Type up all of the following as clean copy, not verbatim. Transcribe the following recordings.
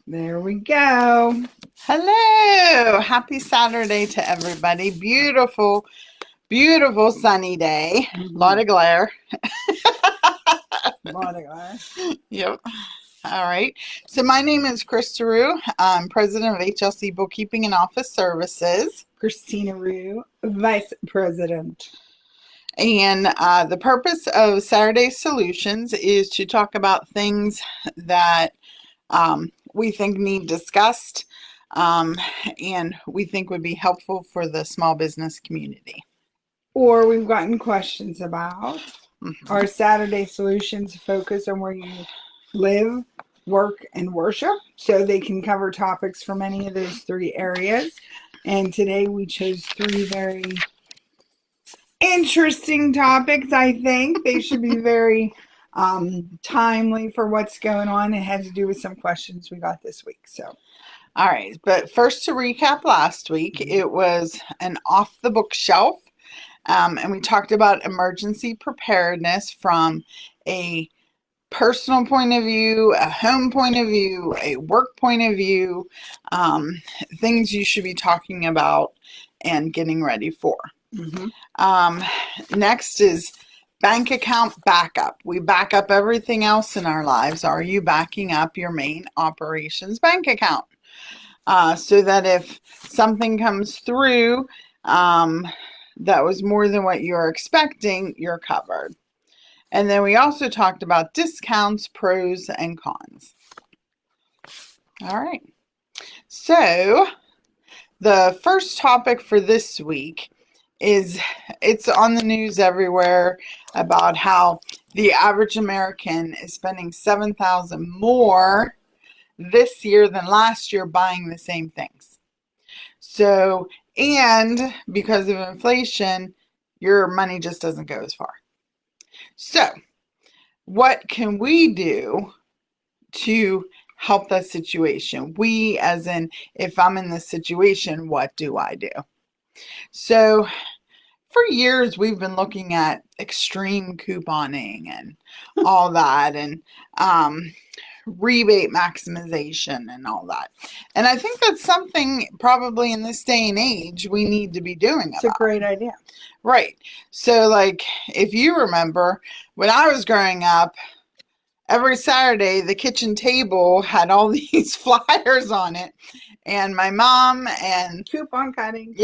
There we go. Hello. Happy Saturday to everybody. Beautiful, beautiful sunny day. A lot of glare. Yep. All right. So my name is Chris Rue. I'm president of HLC Bookkeeping and Office Services. Christina Rue, vice president. And the purpose of Saturday Solutions is to talk about things that we think need discussed and we think would be helpful for the small business community. Or we've gotten questions about. Our Saturday Solutions focus on where you live, work, and worship, so they can cover topics from any of those three areas. And today we chose three very interesting topics. I think they should be very timely for what's going on. It had to do with some questions we got this week. So, all right. But first, to recap last week, it was an off the bookshelf. And we talked about emergency preparedness from a personal point of view, a home point of view, a work point of view, things you should be talking about and getting ready for. Next is bank account backup. We back up everything else in our lives. Are you backing up your main operations bank account? So that if something comes through that was more than what you're expecting, you're covered. And then we also talked about discounts, pros, and cons. All right. So the first topic for this week is, it's on the news everywhere about how the average American is spending $7,000 more this year than last year buying the same things. So, and because of inflation, your money just doesn't go as far. So, what can we do to help that situation? We, as in, if I'm in this situation, what do I do? So, for years, we've been looking at extreme couponing and all that, and rebate maximization and all that. And I think that's something probably in this day and age we need to be doing. It's a great idea. Right. So like, if you remember, when I was growing up, every Saturday the kitchen table had all these flyers on it. And my mom and coupon cutting.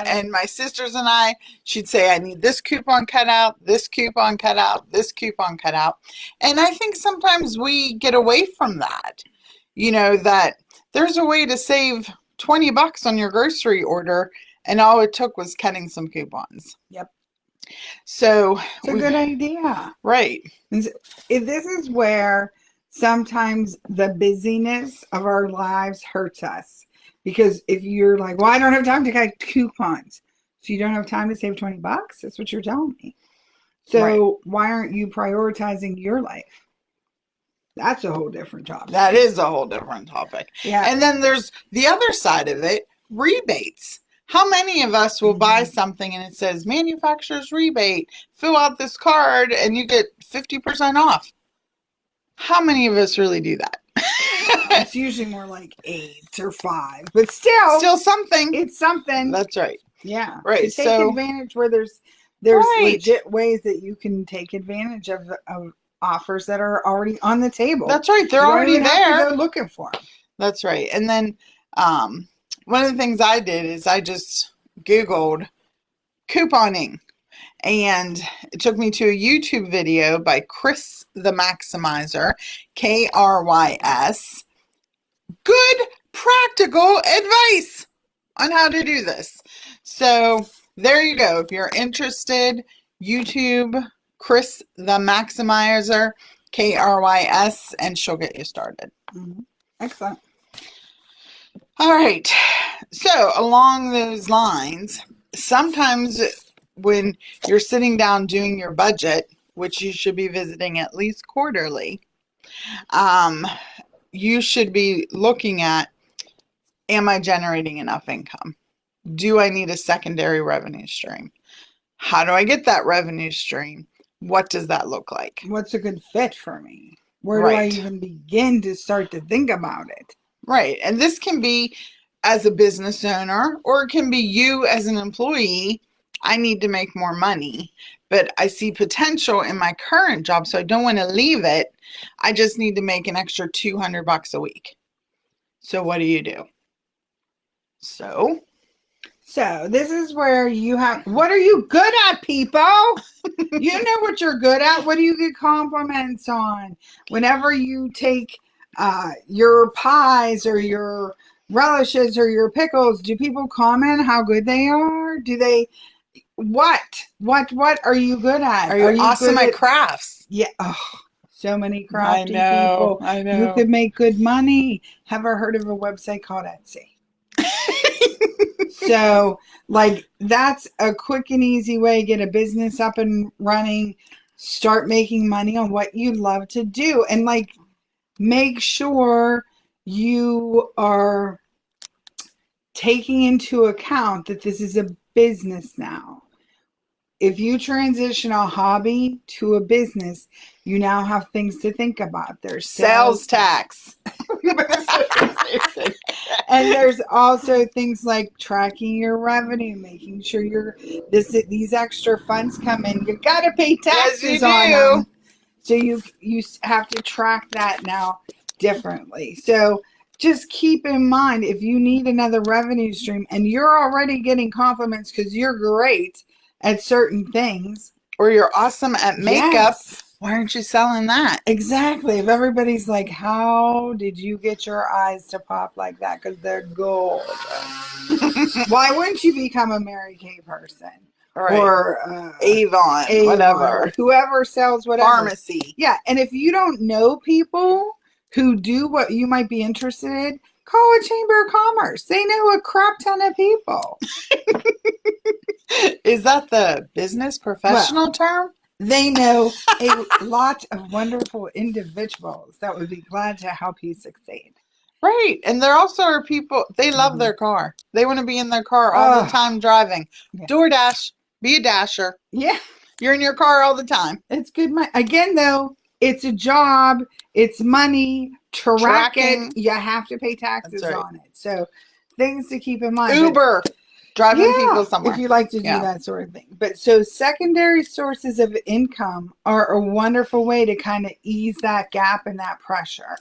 And my sisters and I, she'd say, I need this coupon cut out, this coupon cut out, this coupon cut out. And I think sometimes we get away from that. You know, that there's a way to save $20 on your grocery order, and all it took was cutting some coupons. Yep. So it's a good idea. Right. This is where sometimes the busyness of our lives hurts us, because if you're like, well, I don't have time to cut coupons, so you don't have time to save $20. That's what you're telling me. So why aren't you prioritizing your life? That's a whole different topic. That is a whole different topic. Yeah. And then there's the other side of it, rebates. How many of us will buy something and it says manufacturer's rebate, fill out this card and you get 50% off? How many of us really do that? It's usually more like 8 or 5, but still something. It's something. That's right. Yeah. Right. So take advantage where there's legit ways that you can take advantage of offers that are already on the table. That's right. They're already there. You don't have to go looking for them. That's right. And then one of the things I did is I just Googled couponing. And it took me to a YouTube video by Chris the Maximizer, Krys. Good practical advice on how to do this. So there you go. If you're interested, YouTube, Chris the Maximizer, Krys, and she'll get you started. Excellent. All right. So along those lines, sometimes when you're sitting down doing your budget, which you should be visiting at least quarterly, you should be looking at, am I generating enough income? Do I need a secondary revenue stream? How do I get that revenue stream? what does that look like? What's a good fit for me? Where do I Right. even begin to start to think about it? Right. And this can be as a business owner, or it can be you as an employee. I need to make more money, but I see potential in my current job, so I don't want to leave it. I just need to make an extra $200 a week. So what do you do? So this is where you have, what are you good at, people? You know what you're good at. What do you get compliments on? Whenever you take your pies or your relishes or your pickles, do people comment how good they are? Do they, what are you good at? are you awesome at crafts? Yeah. Oh, so many I crafty know. people. I You know. could make good money. Have I heard of a website called Etsy? So, like, that's a quick and easy way to get a business up and running. Start making money on what you love to do. And, like, make sure you are taking into account that this is a business now. If you transition a hobby to a business, you now have things to think about. There's Sales tax. and there's also things like tracking your revenue, making sure these extra funds come in. You got to pay taxes on them. So you have to track that now differently. So just keep in mind, if you need another revenue stream and you're already getting compliments because you're great at certain things, or you're awesome at makeup, yes, why aren't you selling that? exactly. If everybody's like, how did you get your eyes to pop like that? Because they're gold. Why wouldn't you become a Mary Kay person? Right. Or Avon, whatever. Or whoever sells whatever. Pharmacy. Yeah. And if you don't know people who do what you might be interested in, call a chamber of commerce. They know a crap ton of people. Is that the business professional term? They know a lot of wonderful individuals that would be glad to help you succeed. Right. And there also are people, they love their car. They want to be in their car all the time driving. Yeah. DoorDash, be a dasher. Yeah. You're in your car all the time. It's good money. Again, though, it's a job. It's money. Tracking. You have to pay taxes on it. So things to keep in mind. Uber. Driving people somewhere. If you like to do that sort of thing. But so secondary sources of income are a wonderful way to kind of ease that gap and that pressure.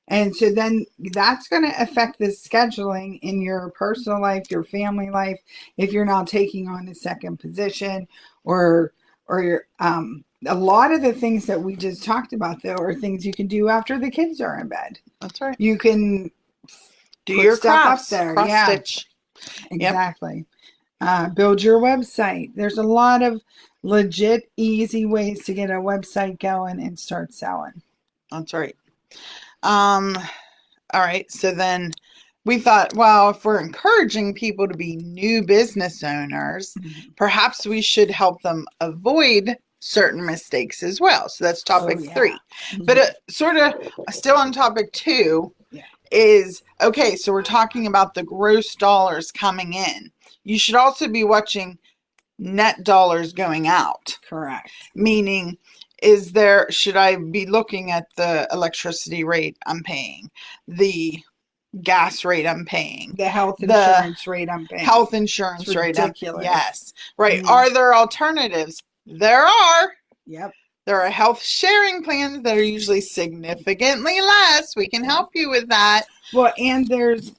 And so then that's going to affect the scheduling in your personal life, your family life, if you're now taking on a second position or your, a lot of the things that we just talked about, though, are things you can do after the kids are in bed. That's right. You can do your stuff up there. Cross stitch. Exactly. Build your website. There's a lot of legit, easy ways to get a website going and start selling. That's right. All right. So then we thought, well, if we're encouraging people to be new business owners, perhaps we should help them avoid certain mistakes as well. So that's topic 3. But sort of still on topic 2 is, okay, so we're talking about the gross dollars coming in. You should also be watching net dollars going out. Correct. Meaning, should I be looking at the electricity rate I'm paying, the gas rate I'm paying, the health insurance rate I'm paying? Health insurance rate. Ridiculous. Yes. Right. Are there alternatives? There are. Yep. There are health sharing plans that are usually significantly less. We can help you with that. Well, and there's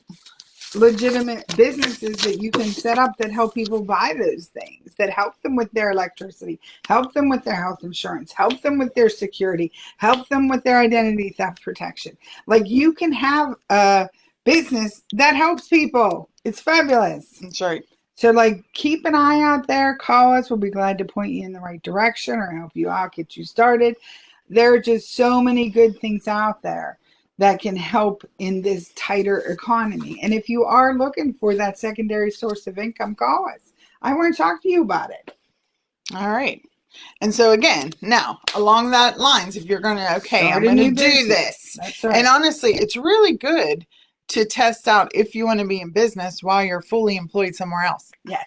legitimate businesses that you can set up that help people buy those things, that help them with their electricity, help them with their health insurance, help them with their security, help them with their identity theft protection. Like, you can have a business that helps people. It's fabulous. That's right. So, like, keep an eye out there. Call us. We'll be glad to point you in the right direction or help you out, get you started. There are just so many good things out there that can help in this tighter economy. And if you are looking for that secondary source of income, call us. I want to talk to you about it. All right. And so again, now along that lines, if you're going to, I'm going to do this. That's right. And honestly, it's really good to test out if you want to be in business while you're fully employed somewhere else. Yes.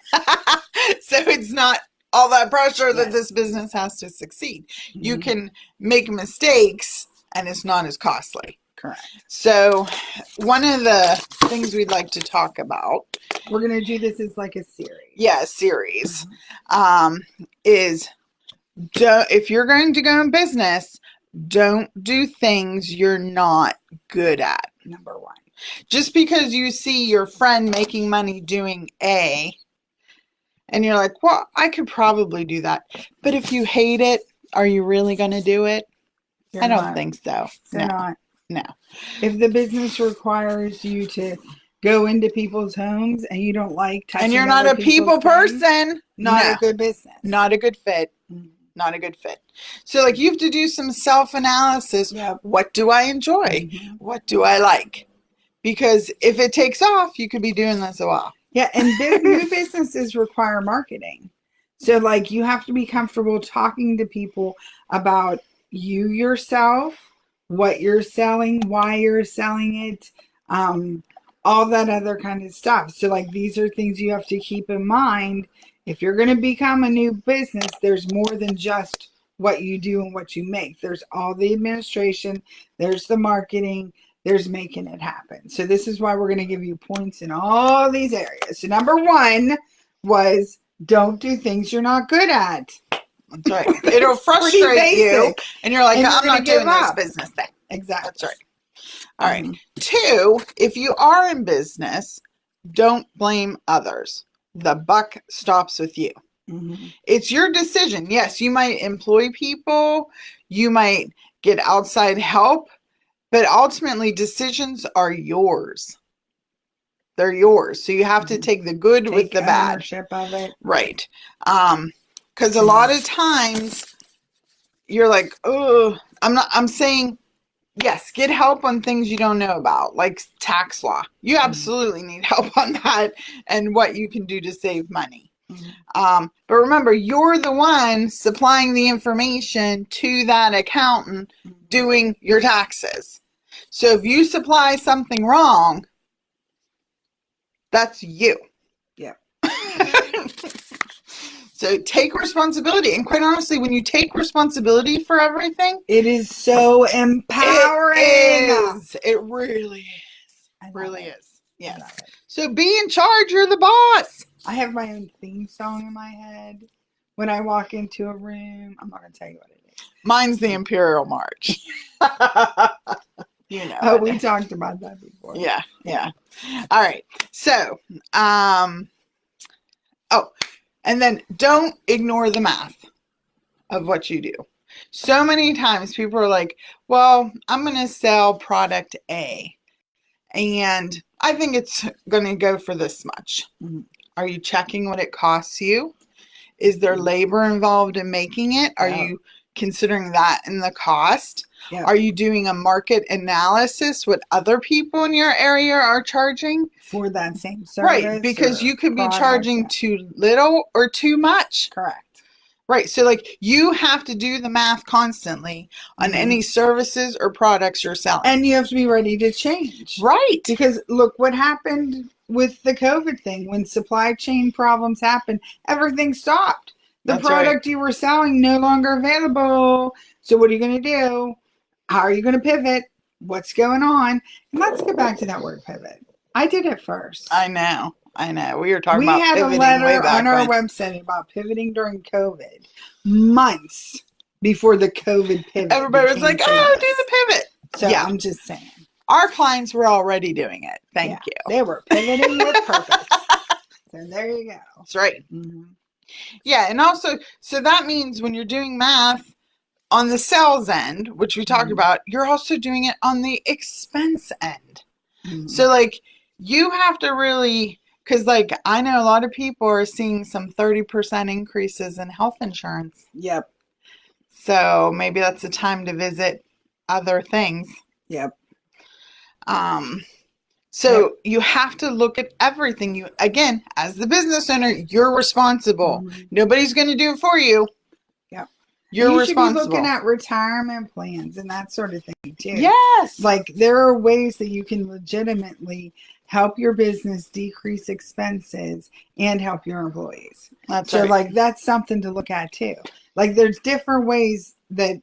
So it's not all that pressure that Yes. this business has to succeed. You Mhm. can make mistakes and it's not as costly. Correct. So one of the things we'd like to talk about, We're going to do this as like a series. series, is if you're going to go in business, don't do things you're not good at. Number one. Just because you see your friend making money doing A, and you're like, well, I could probably do that. But if you hate it, are you really going to do it? I don't think so. They're not. No. If the business requires you to go into people's homes and you don't like touching, and you're not other a people people's things, person, not a good business. Not a good fit. Mhm. Not a good fit. So like you have to do some self-analysis. Yep. What do I enjoy? Mhm. What do I like? Because if it takes off, you could be doing this a while. Yeah, and new businesses require marketing. So like you have to be comfortable talking to people about you yourself, what you're selling, why you're selling it, all that other kind of stuff. So like these are things you have to keep in mind. If you're going to become a new business, there's more than just what you do and what you make. There's all the administration, there's the marketing, there's making it happen. So this is why we're going to give you points in all these areas. So number one was don't do things you're not good at. That's right. It'll frustrate you. And you're like, And you're I'm not gonna give doing this up. business thing. Exactly. That's right. All right. 2, if you are in business, don't blame others. The buck stops with you. Mhm. It's your decision. Yes, you might employ people. You might get outside help. But ultimately, decisions are yours. They're yours. So you have to take the good with the bad. Ownership of it. Right. Because a lot of times you're like, oh, I'm saying, yes, get help on things you don't know about, like tax law. You absolutely need help on that and what you can do to save money. But remember, you're the one supplying the information to that accountant doing your taxes. So if you supply something wrong, that's you. Yeah. So take responsibility. And quite honestly, when you take responsibility for everything, It is so empowering. It really is. I love Really it. is. I Yes. love it. So be in charge. You're the boss. I have my own theme song in my head when I walk into a room. I'm not going to tell you what it is. Mine's the Imperial March. You know. Oh, we talked about that before. Yeah. All right. So, and then don't ignore the math of what you do. So many times people are like, well, I'm going to sell product A and I think it's going to go for this much. Are you checking what it costs you? Is there labor involved in making it? Are you considering that in the cost? Yep. Are you doing a market analysis what other people in your area are charging? For that same service. Right, because or you could be product, charging yeah. too little or too much. Correct. Right, so like you have to do the math constantly on any services or products you're selling. And you have to be ready to change. Right. Because look what happened with the COVID thing. When supply chain problems happened, everything stopped. The That's product you were selling no longer available. So what are you going to do? How are you going to pivot? What's going on? And let's get back to that word pivot. I did it first. I know. We were talking We about had a pivoting way letter back on our when. website about pivoting during COVID, months before the COVID pivot. Everybody was like, oh, do the pivot. So I'm just saying. Our clients were already doing it. Thank you. They were pivoting with purpose. So there you go. That's right. Yeah, and also, so that means when you're doing math on the sales end, which we talked about, you're also doing it on the expense end. So like you have to really, because like I know a lot of people are seeing some 30% increases in health insurance. Yep. So maybe that's a time to visit other things. Yep. So you have to look at everything. You, again, as the business owner, you're responsible. Nobody's going to do it for you. Yep. You're you responsible. should be looking at retirement plans and that sort of thing. money too. Yes. Like there are ways that you can legitimately help your business decrease expenses and help your employees. That's so right. like that's something to look at too. Like there's different ways that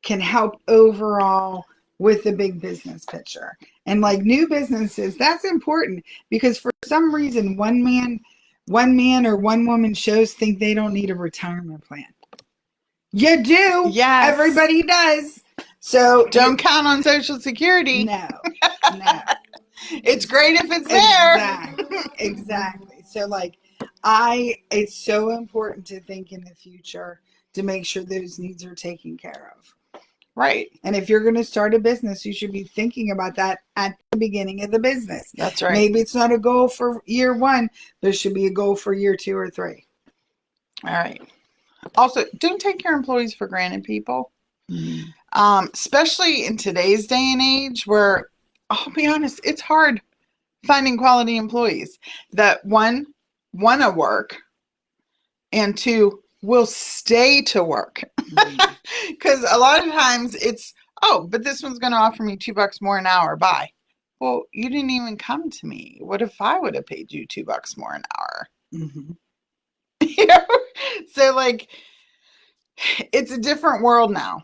can help overall with the big business picture. And like new businesses, that's important because for some reason one man or one woman shows think they don't need a retirement plan. You do. Yes. Everybody does. So don't count on Social Security. No. It's great if it's there. Exactly. So like it's so important to think in the future to make sure those needs are taken care of. Right. And if you're going to start a business, you should be thinking about that at the beginning of the business. That's right. Maybe it's not a goal for year 1. There should be a goal for year 2 or 3. All right. Also, don't take your employees for granted, people. Especially in today's day and age where, I'll be honest, it's hard finding quality employees that one, want to work, and 2, will stay to work. Because a lot of times it's, oh, but this one's going to offer me $2 more an hour. Bye. Well, you didn't even come to me. What if I would have paid you $2 more an hour? You know? So like, it's a different world now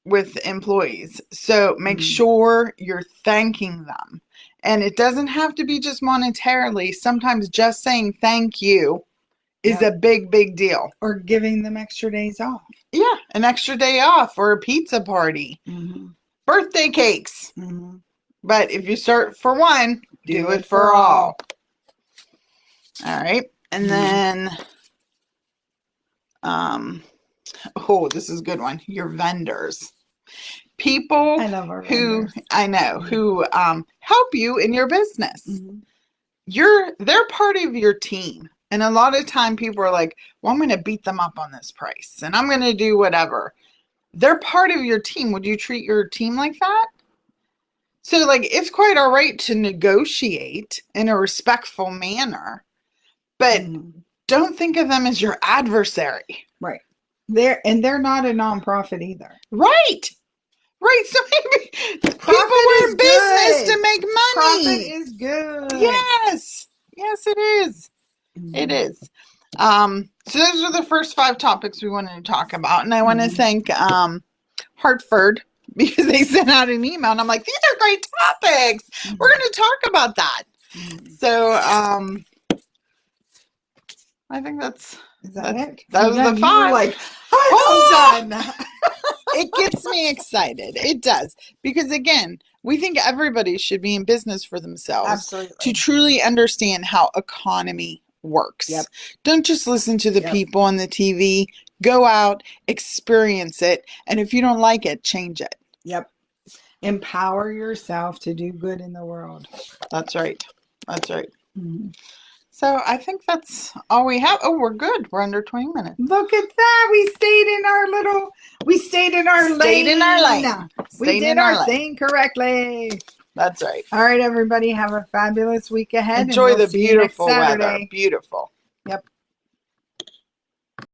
with employees. So make sure you're thanking them. And it doesn't have to be just monetarily. Sometimes just saying thank you is a big, big deal. Or giving them extra days off. Yeah, an extra day off or a pizza party. Birthday cakes. But if you start for one, do it for all. All right. And then, oh, this is a good one. Your vendors. People I love our who, vendors. I know, who help you in your business. They're part of your team. And a lot of time people are like, well, I'm going to beat them up on this price and I'm going to do whatever. They're part of your team. Would you treat your team like that? So like, it's quite all right to negotiate in a respectful manner, but don't think of them as your adversary. Right. They're not a nonprofit either. Right. Right. So maybe people are in business to make money. Profit is good. Yes. Yes, it is. It is. So those are the first 5 topics we wanted to talk about. And I want to thank Hartford because they sent out an email and I'm like, these are great topics. We're going to talk about that. So I think that's it. That was the 5. Like, I'm done. It gets me excited. It does. Because again, we think everybody should be in business for themselves to truly understand how economy works. Don't just listen to the people on the TV. Go out, experience it, and if you don't like it, change it. Empower yourself to do good in the world. That's right. That's right. So I think that's all we have. Oh, we're good. We're under 20 minutes. Look at that. We stayed in our lane. We did our thing correctly. That's right. All right, everybody. Have a fabulous week ahead. Enjoy and we'll the see you next beautiful Saturday. weather. Beautiful.